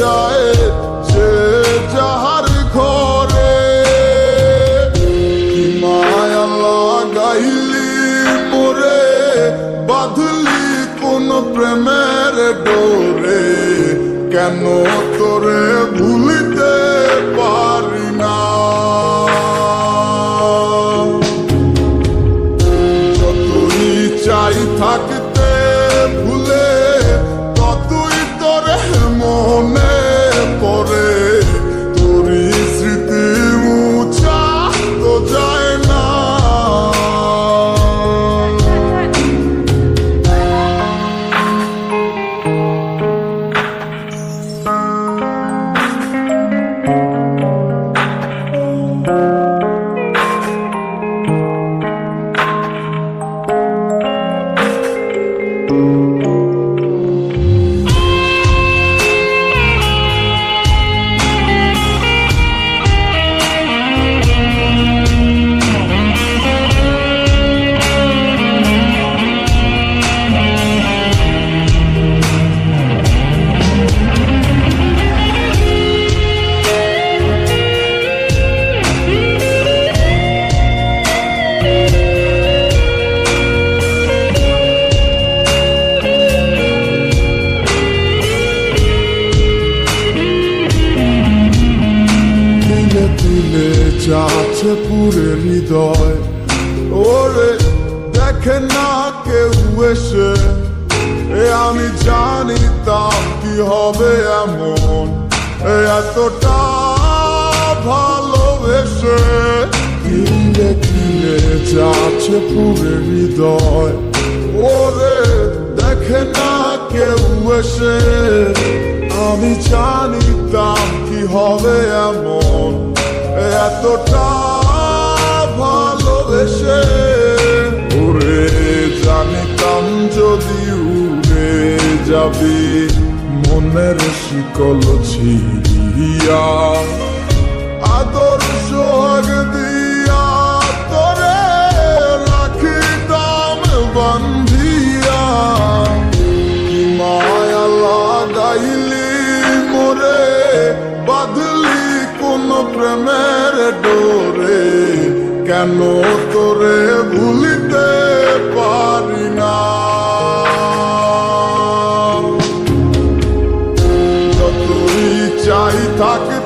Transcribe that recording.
যায় যে যাহার ঘরে। কি মায়া লাগাইলি মোরে, বাঁধলি কোন প্রেমের ডোরে, কেন তোরে ভুলিতে পারি না। যতই চাই থাকতে ভুলে, ততই তোরে মনে পড়ে। তোরই স্মৃতি মুছা তো যায় না। দিলে যাচ্ছে পুরে হৃদয়, ওরে দেখে না কেউ এসে। আমি জানিতাম কি হবে এমন, এতটা ভালোবেসে। দিলে দিলে যাচ্ছে পুরে হৃদয়, ওরে দেখে না কেউ এসে। আমি জানিতাম কি হবে এমন, এতটা ভালোবেসে। ওরে জানিতাম যদি উড়ে যাবি মনের শিকল ছিড়িয়া, আদর সোহাগ দিয়া তোরে রাখিতাম বান্ধিয়া। কি মায়া লাগাইলি মোরে, বাঁধলি কোন প্রেমের ডোরে, কেন তোরে ভুলিতে পারি না। যতই চাই থাকতে